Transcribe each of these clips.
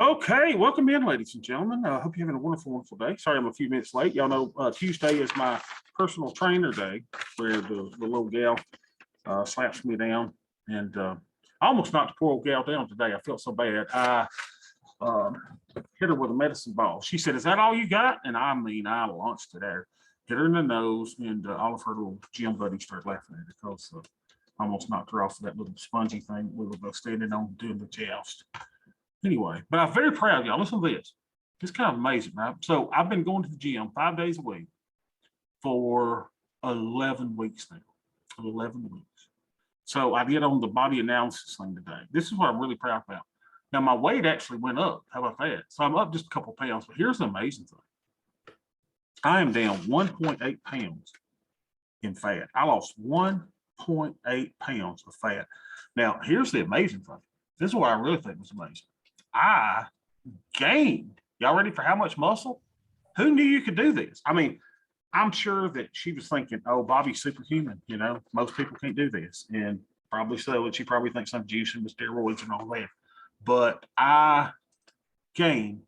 Okay, welcome in, ladies and gentlemen. I hope you're having a wonderful, wonderful day. Sorry, I'm a few minutes late. Y'all know Tuesday is my personal trainer day, where the little gal slaps me down, and I almost knocked the poor old gal down today. I felt so bad. I um, hit her with a medicine ball. She said, "Is that all you got?" And I mean, I launched it at her, hit her in the nose, and all of her little gym buddies started laughing at her because I almost knocked her off of that little spongy thing we were both standing on doing the joust. Anyway, but I'm very proud of y'all. Listen to this. It's kind of amazing, right? So I've been going to the gym 5 days a week for 11 weeks now. 11 weeks. So I did on the body analysis thing today. This is what I'm really proud about. Now my weight actually went up. How about that? So I'm up just a couple pounds. But here's the amazing thing. I am down 1.8 pounds in fat. I lost 1.8 pounds of fat. Now here's the amazing thing. This is what I really think was amazing. I gained. Y'all ready for how much muscle? Who knew you could do this? I mean, I'm sure that she was thinking, oh, Bobby's superhuman. You know, most people can't do this. And probably so. And she probably thinks I'm juicing with steroids and all that. But I gained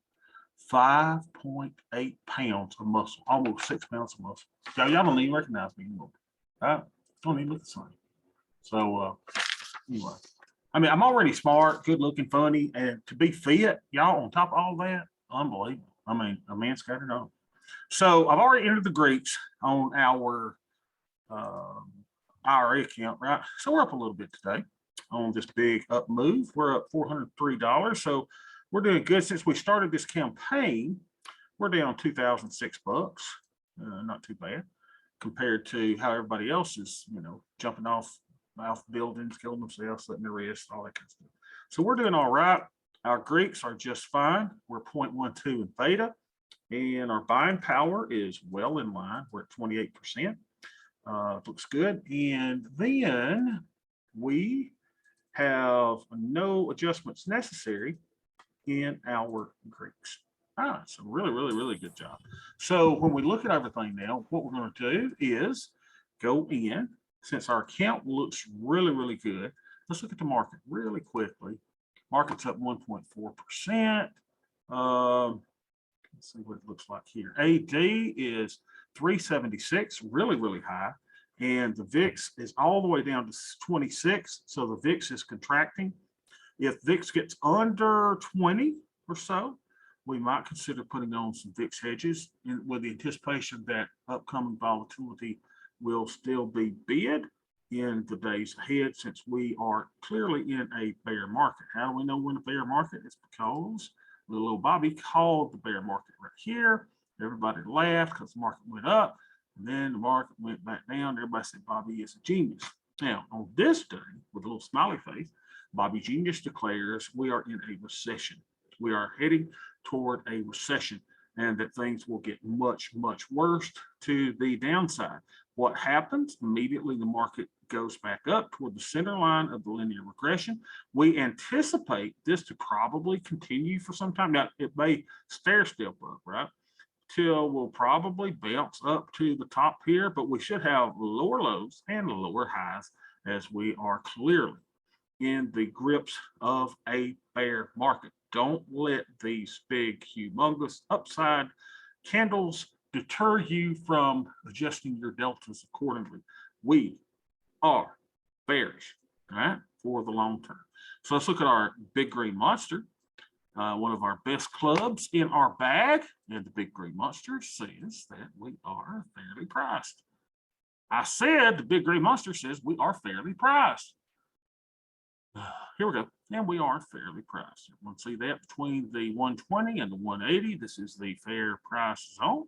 5.8 pounds of muscle, almost 6 pounds of muscle. Y'all don't even recognize me anymore. I don't even look the same. So anyway, I mean, I'm already smart, good looking, funny, and to be fit, y'all, on top of all that, unbelievable. I mean, a man's got it on. So I've already entered the Greeks on our IRA account, right? So we're up a little bit today on this big up move. We're up $403. So we're doing good since we started this campaign. We're down 2006 bucks. Not too bad compared to how everybody else is, jumping off buildings, killing themselves, slitting their wrists, all that kind of stuff. So we're doing all right. Our Greeks are just fine. We're 0.12 in theta, and our buying power is well in line. We're at 28%. Looks good. And then we have no adjustments necessary in our Greeks. So really, really, really good job. So when we look at everything now, what we're going to do is go in. Since our account looks really, really good, let's look at the market really quickly. Market's up 1.4%. Let's see what it looks like here. AD is 376, really, really high. And the VIX is all the way down to 26. So the VIX is contracting. If VIX gets under 20 or so, we might consider putting on some VIX hedges with the anticipation that upcoming volatility will still be bid in the days ahead, since we are clearly in a bear market. How do we know we're in a bear market? It's because little old Bobby called the bear market right here. Everybody laughed because the market went up, and then the market went back down. Everybody said Bobby is a genius. Now, on this day, with a little smiley face, Bobby Genius declares we are in a recession. We are heading toward a recession, and that things will get much, much worse to the downside. What happens? Immediately the market goes back up toward the center line of the linear regression. We anticipate this to probably continue for some time. Now, it may stair step up, right? Till we'll probably bounce up to the top here, but we should have lower lows and lower highs, as we are clearly in the grips of a bear market. Don't let these big, humongous upside candles deter you from adjusting your deltas accordingly. We are bearish, right, for the long term. So let's look at our big green monster, one of our best clubs in our bag. And the big green monster says that we are fairly priced. I said the big green monster says we are fairly priced. Here we go. And we are fairly priced. You want to see that between the 120 and the 180. This is the fair price zone.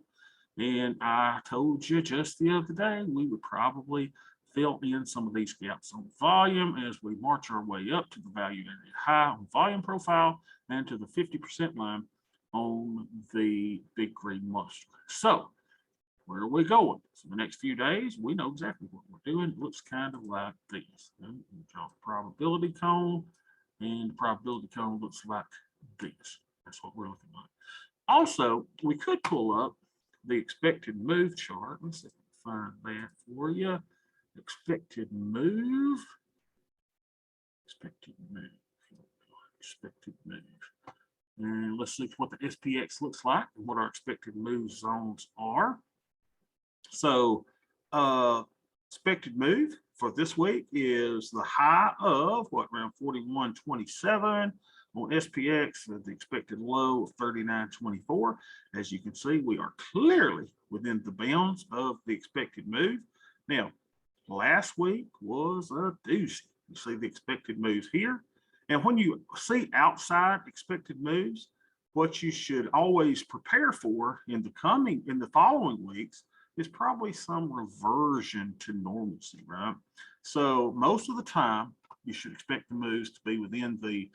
And I told you just the other day, we would probably fill in some of these gaps on volume as we march our way up to the value area high on volume profile and to the 50% line on the big green monster. So where are we going? So the next few days, we know exactly what we're doing. It looks kind of like this. We draw the probability cone, and the probability cone looks like this. That's what we're looking like. Also, we could pull up the expected move chart. Let's see if I can find that for you. Expected move. Expected move. Expected move. And let's see what the SPX looks like and what our expected move zones are. So expected move for this week is the high of what, around 41.27 on SPX, the expected low of 39.24. As you can see, we are clearly within the bounds of the expected move. Now, last week was a doozy. You see the expected moves here. And when you see outside expected moves, what you should always prepare for in the following weeks is probably some reversion to normalcy, right? So most of the time, you should expect the moves to be within the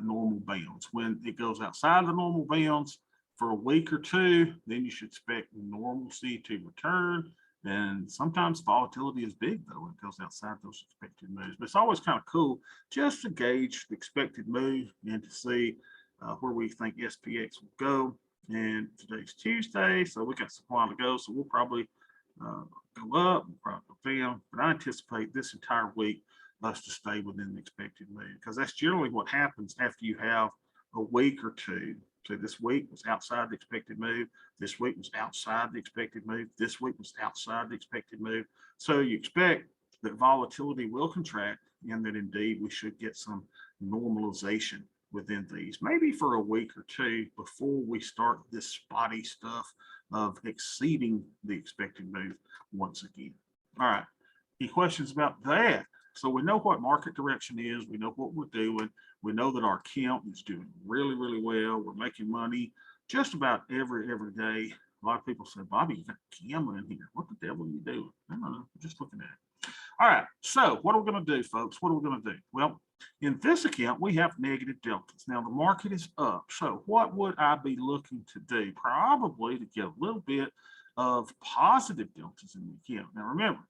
normal bounds. When it goes outside the normal bounds for a week or two, then you should expect normalcy to return. And sometimes volatility is big, though, when it goes outside those expected moves. But it's always kind of cool just to gauge the expected move and to see where we think SPX will go. And today's Tuesday, so we got some while to go. So we'll probably go up, we'll probably go down. But I anticipate this entire week us to stay within the expected move, because that's generally what happens after you have a week or two. So this week was outside the expected move. This week was outside the expected move. This week was outside the expected move. So you expect that volatility will contract and that indeed we should get some normalization within these, maybe for a week or two before we start this spotty stuff of exceeding the expected move once again. All right, any questions about that? So we know what market direction is. We know what we're doing. We know that our account is doing really, really well. We're making money just about every day. A lot of people say, Bobby, you got a camera in here. What the devil are you doing? I don't know. I'm just looking at it. All right. So what are we going to do, folks? What are we going to do? Well, in this account, we have negative deltas. Now, the market is up. So what would I be looking to do? Probably to get a little bit of positive deltas in the account. Now, remember,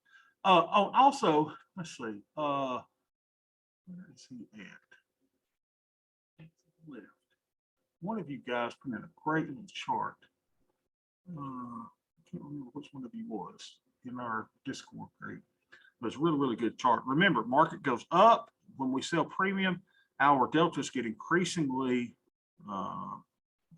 also, let's see, where is he at? Left. One of you guys put in a great little chart. I can't remember which one of you was in our Discord group, but it's a really, really good chart. Remember, market goes up when we sell premium, our deltas get increasingly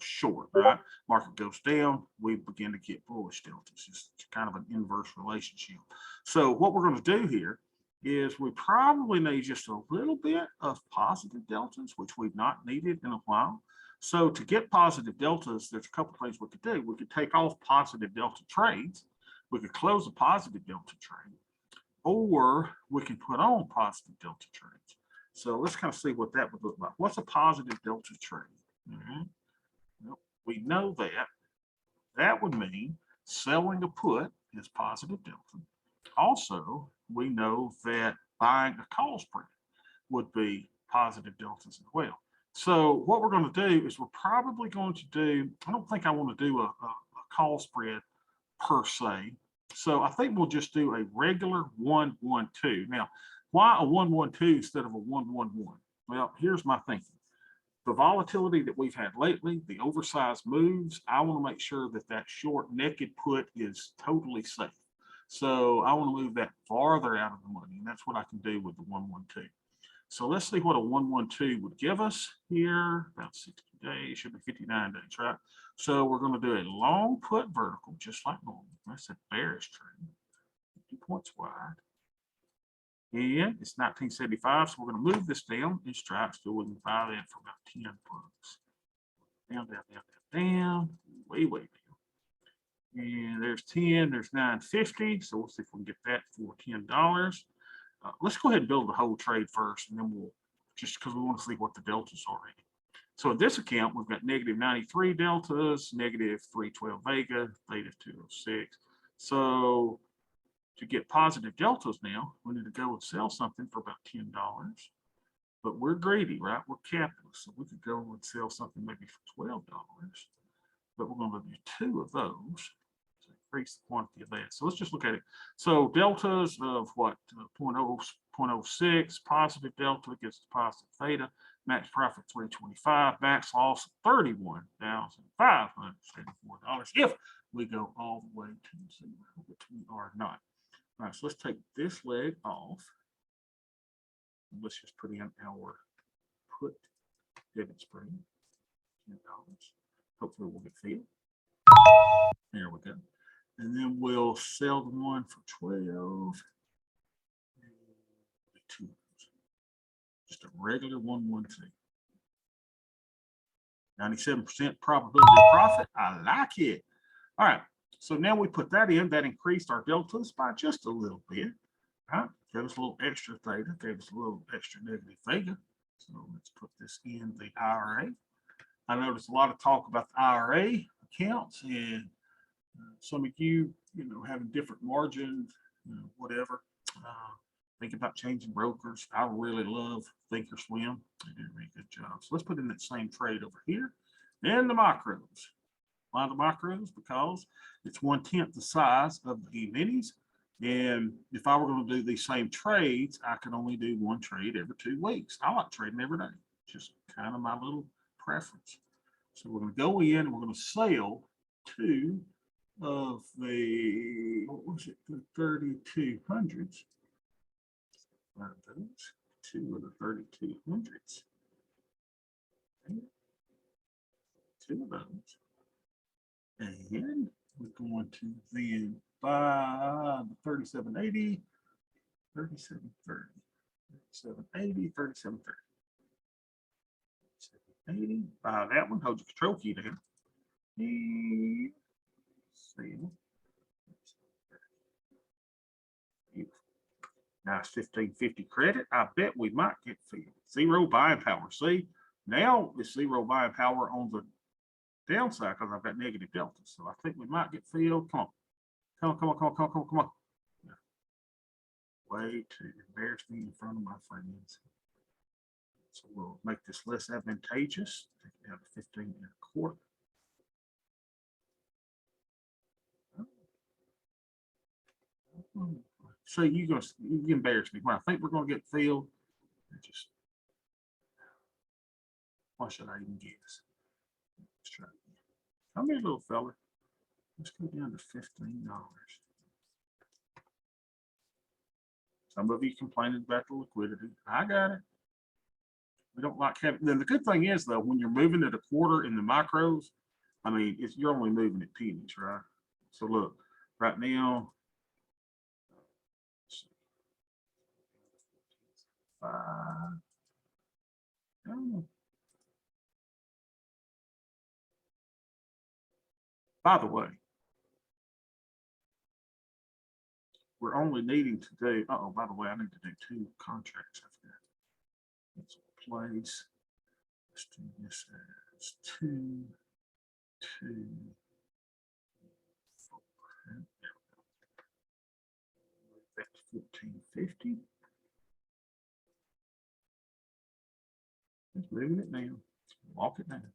short, right? Market goes down, we begin to get bullish deltas. It's kind of an inverse relationship. So what we're going to do here is we probably need just a little bit of positive deltas, which we've not needed in a while. So to get positive deltas, there's a couple of things we could do. We could take off positive delta trades. We could close a positive delta trade, or we can put on positive delta trades. So let's kind of see what that would look like. What's a positive delta trade? Well, we know that that would mean selling a put is positive delta. Also, we know that buying a call spread would be positive deltas as well. So what we're going to do is we're probably going to do, I don't think I want to do a call spread per se. So I think we'll just do a regular 1-1-2. Now, why a 1-1-2 instead of a 1-1-1? Well, here's my thinking. The volatility that we've had lately, the oversized moves, I want to make sure that that short naked put is totally safe. So I want to move that farther out of the money, and that's what I can do with the 1-1-2. So let's see what a 1-1-2 would give us here. About 60 days, should be 59 days, right? So we're going to do a long put vertical, just like normal. That's a bearish trade, 50 points wide. And it's 1975, so we're going to move this down in stripes so we can buy that for about 10 bucks. Down, down, down, down, down, way, way down. And there's 10, there's 950. So we'll see if we can get that for $10. Let's go ahead and build the whole trade first, and then we'll, just because we want to see what the deltas are in. So in this account, we've got negative 93 deltas, negative 312 Vega, theta 206. So to get positive deltas now, we need to go and sell something for about $10. But we're greedy, right? We're capitalists. So we could go and sell something maybe for $12. But we're going to do two of those to increase the quantity of that. So let's just look at it. So deltas of what? 0.06, positive delta gets the positive theta, max profit 325, max loss $31,574 if we go all the way to 0, which we are not. All right, so let's take this leg off. Let's just put in our put debit spring. $10. Hopefully we'll get filled. There we go. And then we'll sell the one for 12. Just a regular 112. 97% probability of profit. I like it. All right. So now we put that in. That increased our deltas by just a little bit. All right. Gave us a little extra theta. Gave us a little extra negative theta. So let's put this in the IRA. I noticed a lot of talk about the IRA accounts, and some of you, having different margins, whatever. Think about changing brokers. I really love Thinkorswim. They do a really good job. So let's put in that same trade over here. And the micros. Why the micros? Because it's 1/10 the size of the minis. And if I were going to do these same trades, I could only do one trade every 2 weeks. I like trading every day. Just kind of my little preference. So we're going to go in and we're going to sell 2 of the, what was it, the 3200s. One of those, 2 of the 3200s. Okay. 2 of those. And we're going to then buy the 3780, 3730, 3780, 3730. 780, buy that one, hold your control key down. And sell. Now it's 1550 credit. I bet we might get filled. Zero buying power. See, now it's zero buying power on the downside because I've got negative delta. So I think we might get filled. Come on. Come on, come on, come on, come on, come on, come on. Way to embarrass me in front of my friends. So we'll make this less advantageous. Take it down to 15.25. So you embarrass me. When I think we're going to get filled, just why should I even guess? Let's try it. Come here, little fella. Let's go down to $15. Some of you complaining about the liquidity. I got it. We don't like having. Then the good thing is though, when you're moving at a quarter in the micros, I mean, you're only moving at pennies, right? So look, right now. By the way, we're only needing to do, by the way, I need to do 2 contracts. I've got it's place. Let's do this as 2, 2, 4. That's 1450. Just moving it down. Walk it down.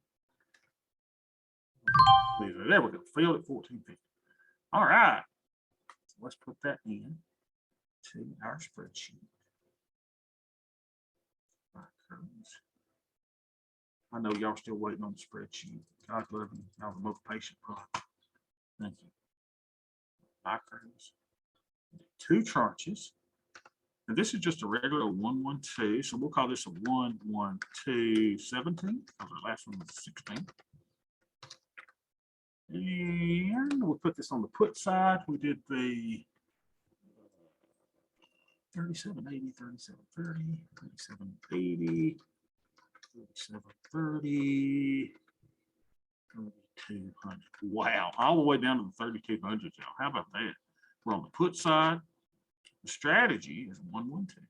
There we go. Fill at 1450. All right. So let's put that in to our spreadsheet. I know y'all still waiting on the spreadsheet. God love you. Y'all the most patient part. Thank you. Micros. 2 tranches. And this is just a regular 112. So we'll call this a 11217 because the last one was 16. And we'll put this on the put side. We did the 3780, 3730, 3780, 3730, 3200. Wow, all the way down to the 3200, y'all. How about that? We're on the put side. The strategy is 112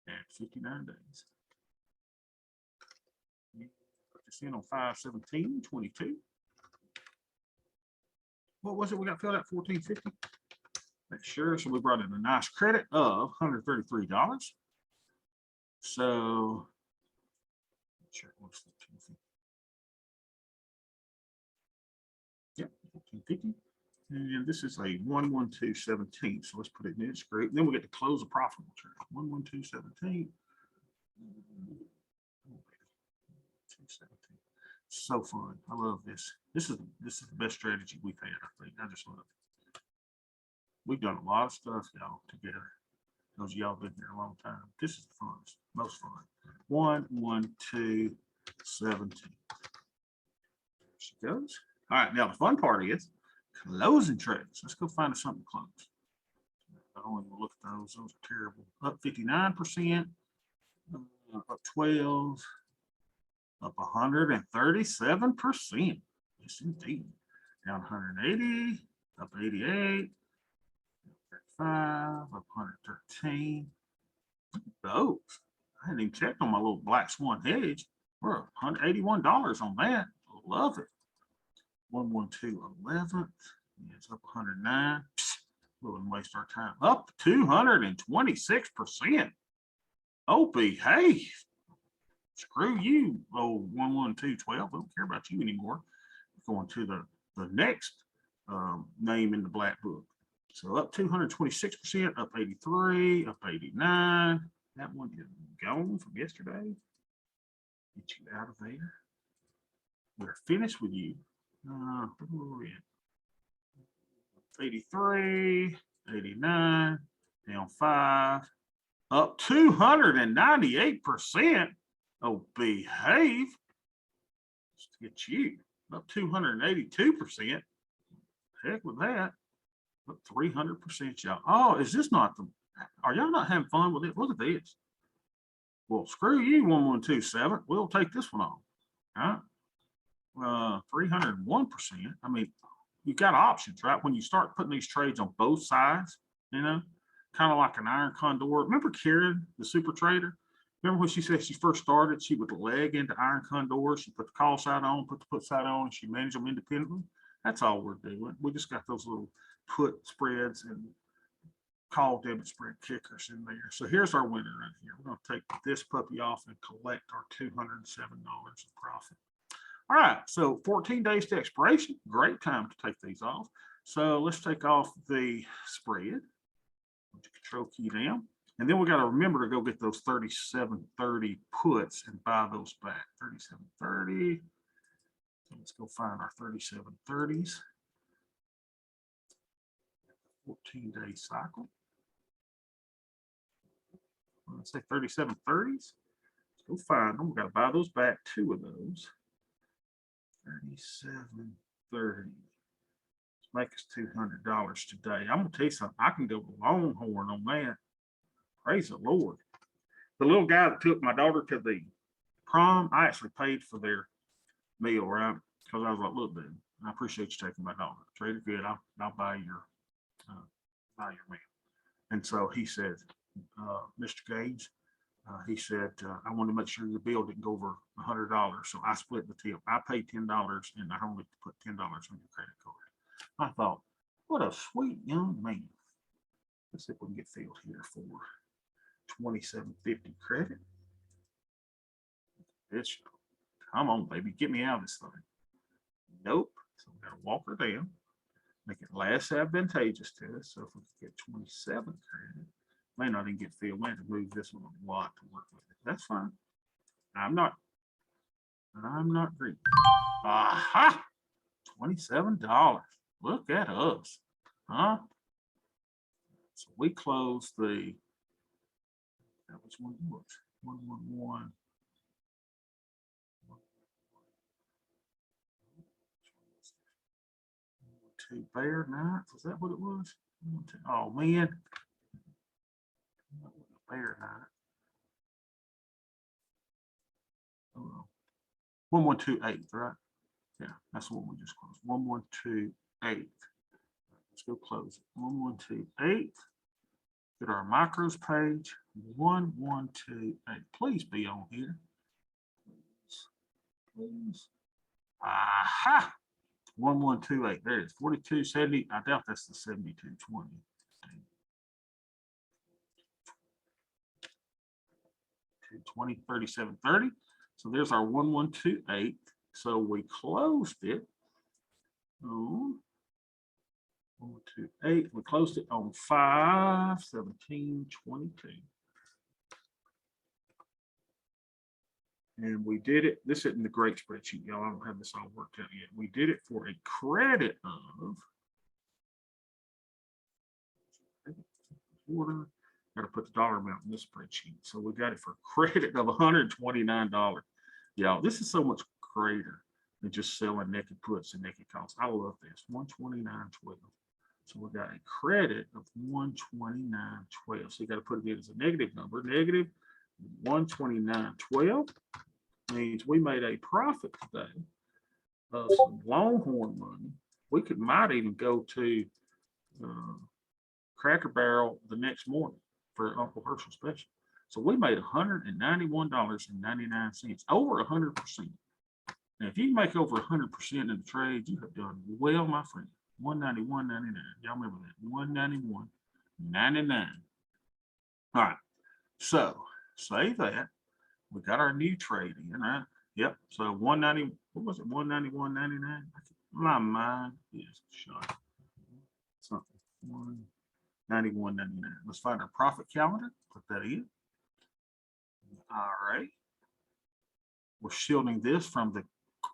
at 59 days. Put this in on 5/17/22. What was it we got filled at? 1450. Make sure. So we brought in a nice credit of $133. So check what's the 250. Yep, 1450. And this is a 11217. So let's put it in this group. Then we get to close a profitable trade. 11217. 217. So fun. I love this. This is the best strategy we've had, I think. I just love it. We've done a lot of stuff, y'all, together. Those y'all been here a long time. This is the funnest, most fun. 1, 1, 2, 17. There she goes. All right, now the fun part is closing trades. Let's go find us something close. I don't even look at those. Those are terrible. Up 59%, up 12, up 137%. Yes, indeed. Down 180, up 88, 35, up 113. Those. I hadn't even checked on my little black swan hedge. We're $181 on that. Love it. 112 11th. It's up 109. We wouldn't waste our time. Up 226%. Oh, behave. Screw you. Oh, 11212. We don't care about you anymore. Going to the next name in the black book. So up 226%, up 83, up 89. That one is gone from yesterday. Get you out of there. We're finished with you. 83, 89, down 5, up 298%. Oh, behave. Let's get you up 282%. Heck with that. Up 300%, y'all. Oh, is this not the? Are y'all not having fun with it? Look at this. Well, screw you, 1127. We'll take this one off. All right. 301%. I mean, you've got options, right? When you start putting these trades on both sides, you know, kind of like an iron condor. Remember Karen, the super trader? Remember when she said she first started, she would leg into iron condor. She put the call side on, put the put side on, and she managed them independently. That's all we're doing. We just got those little put spreads and call debit spread kickers in there. So here's our winner right here. We're going to take this puppy off and collect our $207 of profit. All right, so 14 days to expiration. Great time to take these off. So let's take off the spread. Control key down. And then we got to remember to go get those 3730 puts and buy those back. 3730. So let's go find our 3730s. 14-day cycle. Let's say 3730s. Let's go find them. We got to buy those back, 2 of those. 3730. Let's make us $200 today. I'm gonna tell you something. I can go Longhorn on that. Praise the Lord. The little guy that took my daughter to the prom, I actually paid for their meal, right? Because I was like, look, dude, I appreciate you taking my daughter. Treat her good. I'll buy your meal. And so he said, Mr. Gage, he said, I want to make sure your bill didn't go over $100. So I split the tip. I paid $10 and I only put $10 on your credit card. I thought, what a sweet young man. Let's see if we can get filled here for $27.50 credit. This, come on, baby, get me out of this thing. Nope. So we got to walk her down, make it less advantageous to us. So if we could get 27 credit, may not even get filled. We have to move this one a lot to work with it. That's fine. I'm not greedy. Aha! $27. Look at us. Huh? So we closed the, that was 111. Two bear nights. Is that what it was? Oh man. Bear night. Oh, 1128, right? Yeah, that's the one we just closed. 1128. Let's go close it. 1128. Get our micros page. 1128. Please be on here. Please. Aha. 1128. There it is. 4270. I doubt that's the 7220. 20, 3730. So there's our 1128. So we closed it on 128. We closed it on 5/17/22. And we did it. This isn't the great spreadsheet, y'all. I don't have this all worked out yet. We did it for a credit of order. Got to put the dollar amount in this spreadsheet. So we got it for credit of $129. Yeah, this is so much greater than just selling naked puts and naked calls. I love this. 129.12. So we got a credit of 129.12. So you got to put it in as a negative number. Negative 129.12 means we made a profit today of some Longhorn money. We might even go to Cracker Barrel the next morning for Uncle Herschel special. So we made $191.99, over 100%. Now, if you make over 100% in the trade, you have done well, my friend. 191.99. Y'all remember that? 191.99. All right. So save that. We got our new trade in, right? Yep. So 190. What was it? 191.99. My mind is shot. Something. 191.99. Let's find our profit calendar. Put that in. All right. We're shielding this from the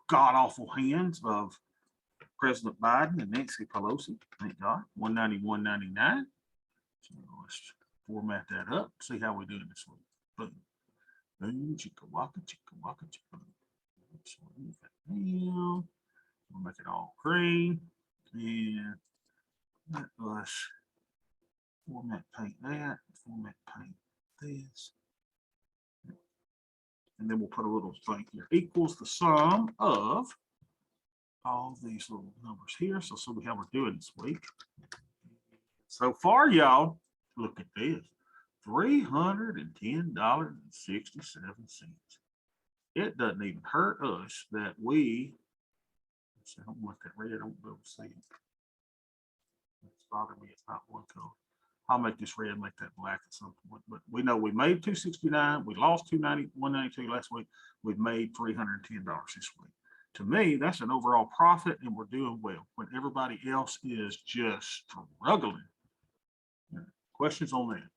god awful hands of President Biden and Nancy Pelosi. Thank God. 191.99. So let's format that up. See how we're doing this week. Boom. Boom. Chicka waka, chicka waka, chicka. So move that down. We'll make it all green. And let us format paint that. Format paint this. And then we'll put a little thing here. Equals the sum of all these little numbers here. So see how we're doing this week. So far, y'all, look at this. $310.67. It doesn't even hurt us that we, I don't want that red, I don't be able to see it. It's bothering me, it's not one color. I'll make this red, make that black at some point. But we know we made 269, we lost 192 last week. We've made $310 this week. To me, that's an overall profit, and we're doing well when everybody else is just struggling. Questions on that?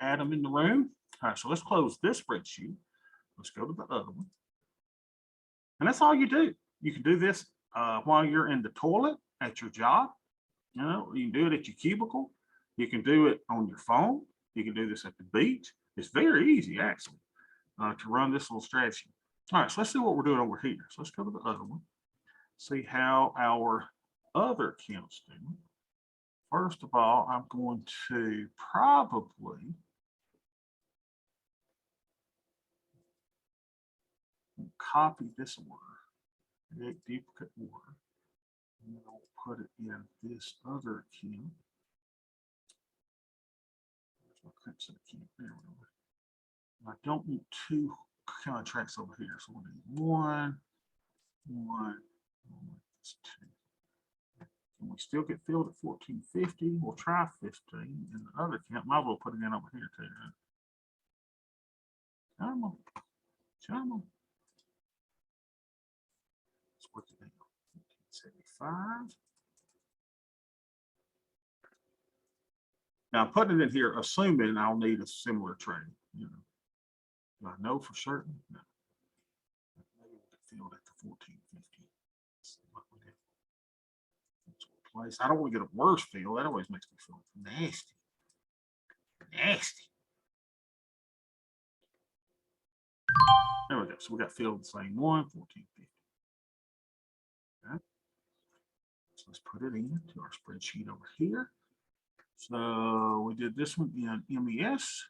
Adam in the room. All right, so let's close this spreadsheet. Let's go to the other one. And that's all you do. You can do this while you're in the toilet at your job. You know, you can do it at your cubicle. You can do it on your phone. You can do this at the beach. It's very easy, actually, to run this little strategy. All right, so let's see what we're doing over here. So let's go to the other one. See how our other accounts do. First of all, I'm going to probably copy this order, create duplicate order, and then I'll put it in this other account. I don't want two contracts over here, so we'll do one, two. Can we still get filled at 1450? We'll try 15 in the other account. Might as well put it in over here too. Come on. Come on. Let's put it in 75. Now I'm putting it in here, assuming I'll need a similar trade. You know, do I know for certain? No. Maybe we can fill it at the 1450. Place. I don't want to get a worse feel. That always makes me feel nasty. Nasty. There we go. So we got filled the same one, 1450. Okay. So let's put it into our spreadsheet over here. So we did this one in MES.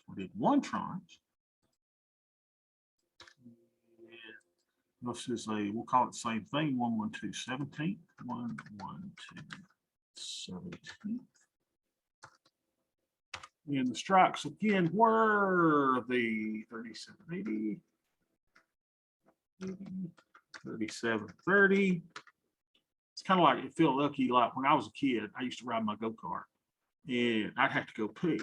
We did one tranche. This is a, we'll call it the same thing, 112/17th, 112/17th. And the strikes again were the 3780, 3730. It's kind of like, you feel lucky, like when I was a kid, I used to ride my go-kart and I'd have to go pee.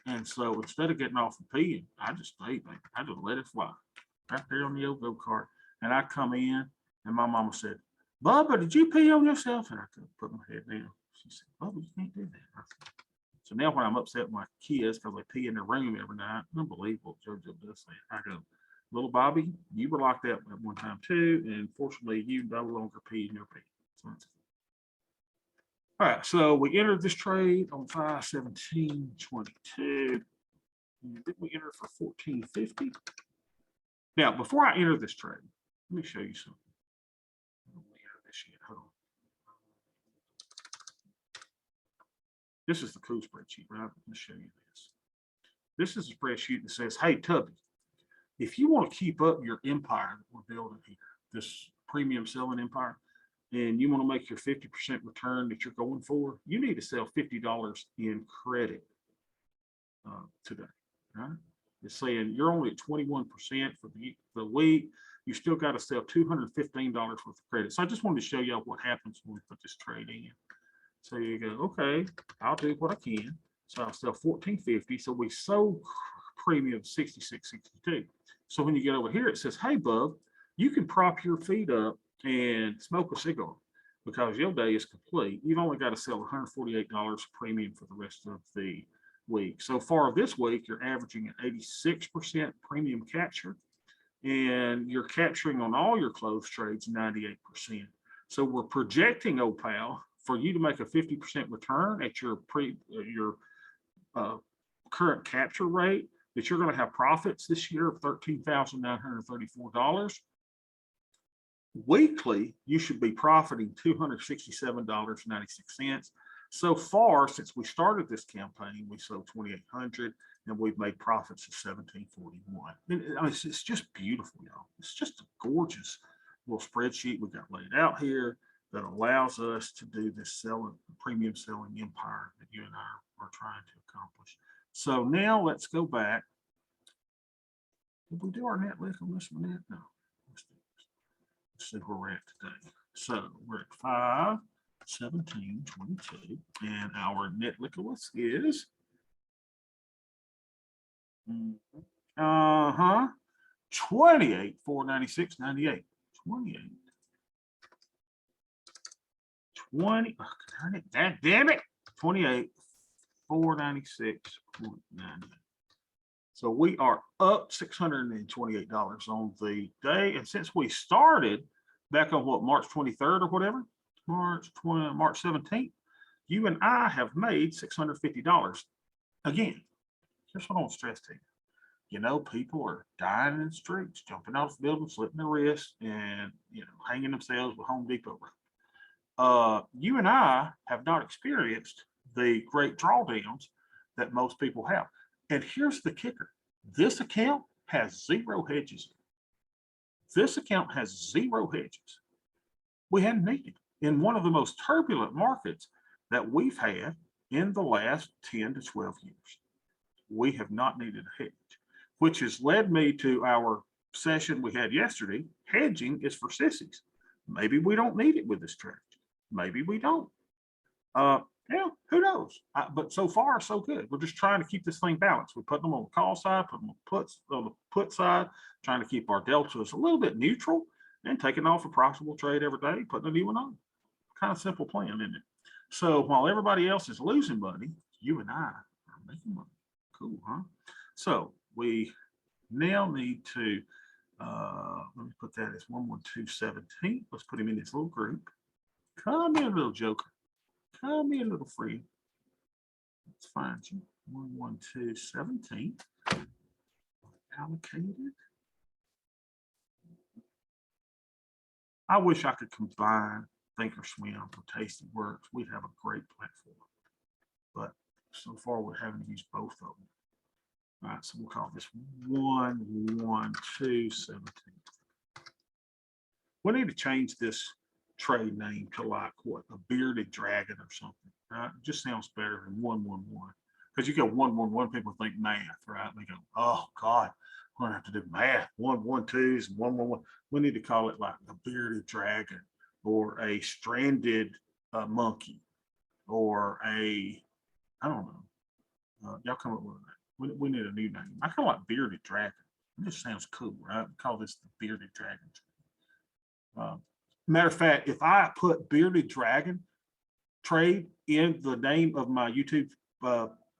And so instead of getting off and peeing, I just stayed there. I just let it fly right there on the old go-kart. And I come in and my mama said, Bubba, did you pee on yourself? And I could put my head down. She said, Bubba, you can't do that. So now when I'm upset with my kids because they pee in their room every night, unbelievable, JoJo does that. I go, little Bobby, you were like that at one time too. And fortunately, you no longer pee in your pee. So all right, so we entered this trade on 5/17/22. Did we enter for 1450? Now, before I enter this trade, let me show you something. I don't want to enter this yet. Hold on. This is the cool spreadsheet, right? Let me show you this. This is a spreadsheet that says, hey, Tubby, if you want to keep up your empire that we're building here, this premium selling empire, and you want to make your 50% return that you're going for, you need to sell $50 in credit today, right? It's saying you're only at 21% for the week. You still got to sell $215 worth of credit. So I just wanted to show you what happens when we put this trade in. So you go, okay, I'll do what I can. So I'll sell $14.50. So we sold premium $66.62. So when you get over here, it says, hey, bub, you can prop your feet up and smoke a cigar because your day is complete. You've only got to sell $148 premium for the rest of the week. So far this week, you're averaging an 86% premium capture, and you're capturing on all your closed trades 98%. So we're projecting, Opal, for you to make a 50% return at your current capture rate, that you're going to have profits this year of $13,934. Weekly, you should be profiting $267.96. So far, since we started this campaign, we sold 2,800 and we've made profits of 1,741. I mean, it's just beautiful, y'all. It's just a gorgeous little spreadsheet we got laid out here that allows us to do this premium selling empire that you and I are trying to accomplish. So now let's go back. Did we do our net lick on this one yet? No. Let's see where we're at today. So we're at 5/17/22, and our net liquidus is 28,496.98. 28. 20. That damn it. 28,496.98. So we are up $628 on the day. And since we started back on what, March 23rd or whatever, March 17th, you and I have made $650. Again, here's what I want to stress to you. You know, people are dying in the streets, jumping off buildings, slipping their wrists, and, hanging themselves with Home Depot rope. You and I have not experienced the great drawdowns that most people have. And here's the kicker. This account has 0 hedges. This account has 0 hedges. We hadn't needed in one of the most turbulent markets that we've had in the last 10 to 12 years. We have not needed a hedge, which has led me to our session we had yesterday. Hedging is for sissies. Maybe we don't need it with this strategy. Maybe we don't. Who knows? But so far, so good. We're just trying to keep this thing balanced. We're putting them on the call side, putting them on the put side, trying to keep our deltas a little bit neutral, and taking off a profitable trade every day, putting a new one on. Kind of simple plan, isn't it? So while everybody else is losing money, you and I are making money. Cool, huh? So we now need to, let me put that as 11217. Let's put him in this little group. Come in, little joker. Come in, little friend. Let's find you. 11217. Allocated. I wish I could combine Thinkorswim with Tastyworks. We'd have a great platform. But so far, we're having to use both of them. All right, so we'll call this 11217. We need to change this trade name to like what, a bearded dragon or something, right? It just sounds better than 111. Because you go 111, people think math, right? They go, oh God, we're gonna have to do math. 112s and 111. We need to call it like the bearded dragon, or a stranded monkey, or I don't know. Y'all come up with that. We need a new name. I kind of like bearded dragon. It just sounds cool, right? We call this the bearded dragon. Matter of fact, if I put bearded dragon trade in the name of my YouTube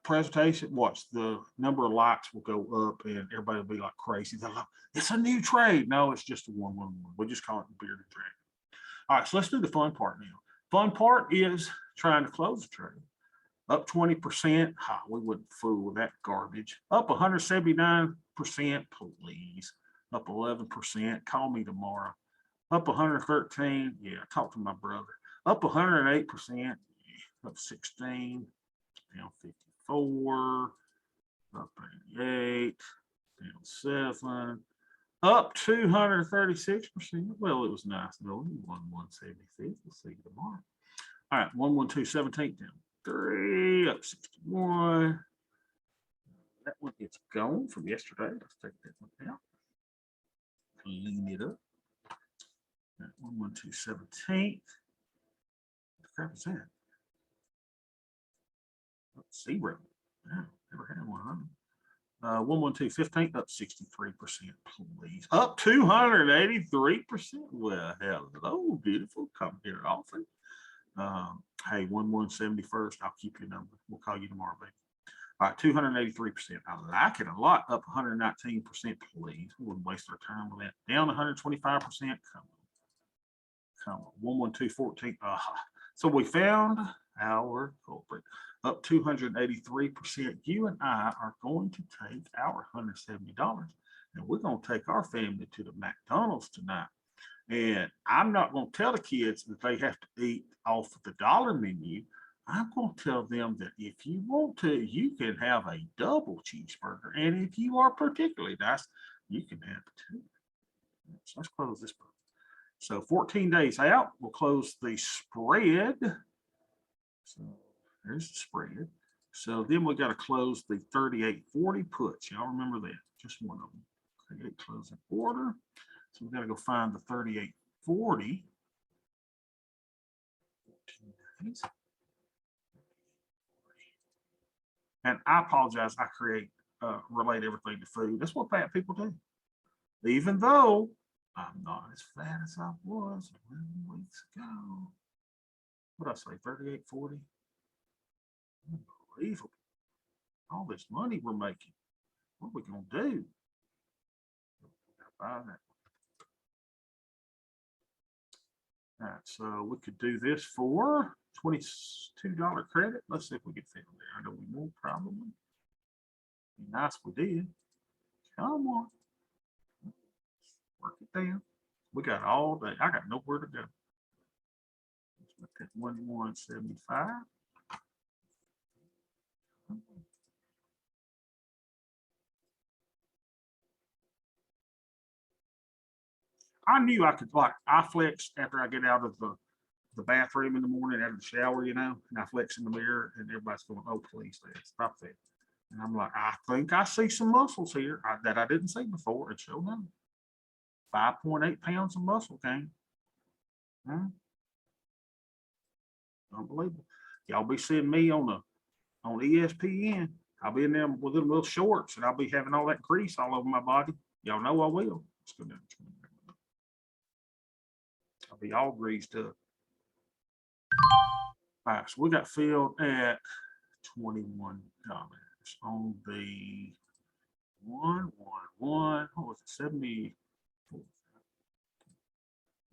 presentation, watch, the number of likes will go up and everybody will be like crazy. They're like, it's a new trade. No, it's just a 111. We just call it the bearded dragon. All right, so let's do the fun part now. Fun part is trying to close the trade. Up 20%. We wouldn't fool with that garbage. Up 179%, please. up 11%. Call me tomorrow. Up 113. Yeah, talk to my brother. Up 108%. Up 16. Down 54. Up 88. Down 7. Up 236%. Well, it was nice. No, we won 175th. We'll see you tomorrow. All right, 112 17th down 3, up 61. That one is gone from yesterday. Let's take that one out. Clean it up. 112 17th. What the crap is that? Oh, 0. Yeah, never had one of them. 112 15th, up 63%, please. Up 283%. Well, hello, beautiful. Come here often. Hey, 1171st, I'll keep your number. We'll call you tomorrow, baby. All right, 283%. I like it a lot. Up 119%, please. We wouldn't waste our time with that. Down 125%. Come on. 112 14. So we found our culprit. Up 283%. You and I are going to take our $170 and we're going to take our family to the McDonald's tonight. And I'm not going to tell the kids that they have to eat off the dollar menu. I'm going to tell them that if you want to, you can have a double cheeseburger. And if you are particularly nice, you can have two. So let's close this book. So 14 days out, we'll close the spread. So there's the spread. So then we got to close the 3840 puts. Y'all remember that? Just one of them. 38 closing order. So we got to go find the 3840. 14 days. And I apologize. I relate everything to food. That's what fat people do. Even though I'm not as fat as I was 11 weeks ago. What did I say? 3840. Unbelievable. All this money we're making. What are we going to do? Buy that. All right, so we could do this for $22 credit. Let's see if we can fit in there. I know we won't probably. Be nice if we did. Come on. Work it down. We got all day. I got nowhere to go. Let's make that 1175. I knew I could, like, I flex after I get out of the bathroom in the morning, out of the shower, and I flex in the mirror, and everybody's going, oh, please, Dad, stop that. And I'm like, I think I see some muscles here that I didn't see before. It showed up. 5.8 pounds of muscle came. Unbelievable. Y'all be seeing me on ESPN. I'll be in there with them little shorts, and I'll be having all that grease all over my body. Y'all know I will. Let's go down. I'll be all greased up. All right, so we got filled at $21 on the 111. What was it? 74.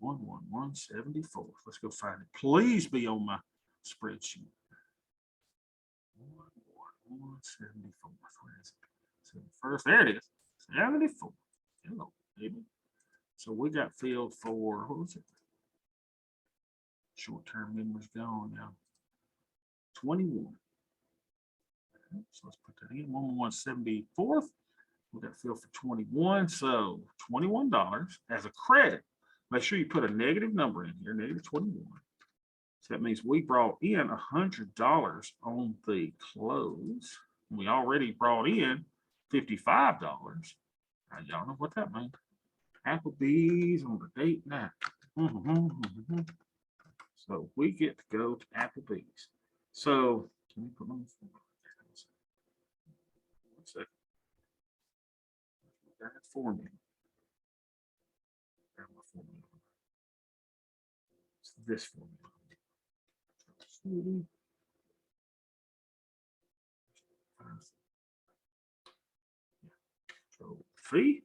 11174. Let's go find it. Please be on my spreadsheet. 11174. Where is it? First, there it is. 74. Hello, baby. So we got filled for, what was it? Short-term memory's gone now. 21. Okay, so let's put that in. 11174. We got filled for 21. So $21 as a credit. Make sure you put a negative number in here, negative 21. So that means we brought in $100 on the close. We already brought in $55. Y'all know what that means. Applebee's on the date night. So we get to go to Applebee's. So let me put my phone. One second. That formula. It's this formula. Control fee.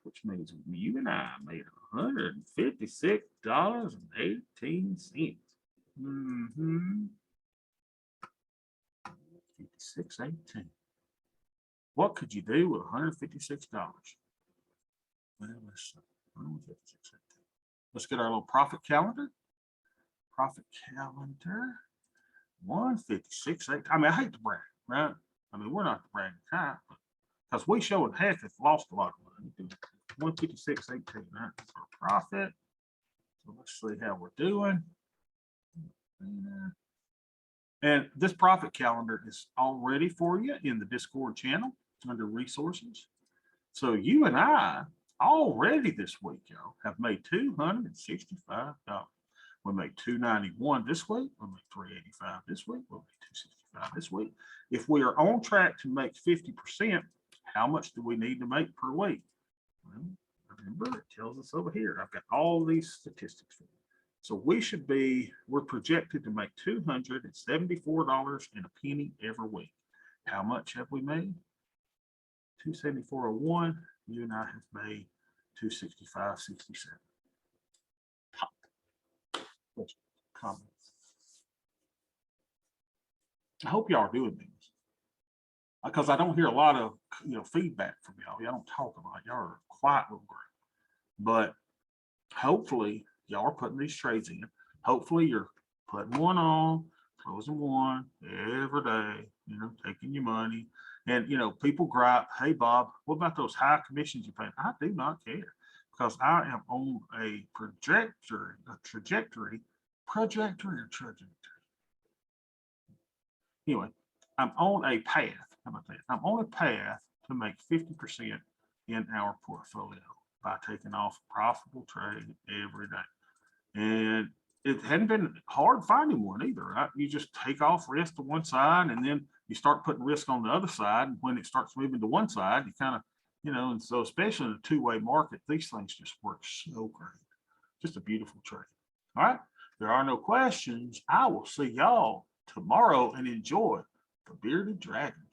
Which means you and I made $156.18. 56.18. What could you do with $156? Well, let's get our little profit calendar. Profit calendar. 156.8. I mean, I hate to brag, right? I mean, we're not the bragging kind, because we showing heck has lost a lot of money. 156.18, right? That's our profit. So let's see how we're doing. And this profit calendar is all ready for you in the Discord channel under resources. So you and I already this week, y'all, have made $265. We made $291 this week. We made $385 this week. We'll make $265 this week. If we are on track to make 50%, how much do we need to make per week? Well, remember, it tells us over here. I've got all these statistics for you. So we're projected to make $274 and a penny every week. How much have we made? $274.01. You and I have made $265.67. Comments. I hope y'all are doing these, because I don't hear a lot of feedback from y'all. Y'all don't talk a lot. Y'all are a quiet little group, but hopefully y'all are putting these trades in. Hopefully you're putting one on, closing one every day, taking your money. And people gripe, hey Bob, what about those high commissions you pay? I do not care, because I am on a trajectory. Anyway, I'm on a path. How about that? I'm on a path to make 50% in our portfolio by taking off a profitable trade every day. And it hadn't been hard finding one either, right? You just take off risk to one side, and then you start putting risk on the other side. And when it starts moving to one side, you kind of, and so especially in a two-way market, these things just work so great. Just a beautiful trade. All right. There are no questions. I will see y'all tomorrow, and enjoy the Bearded Dragon.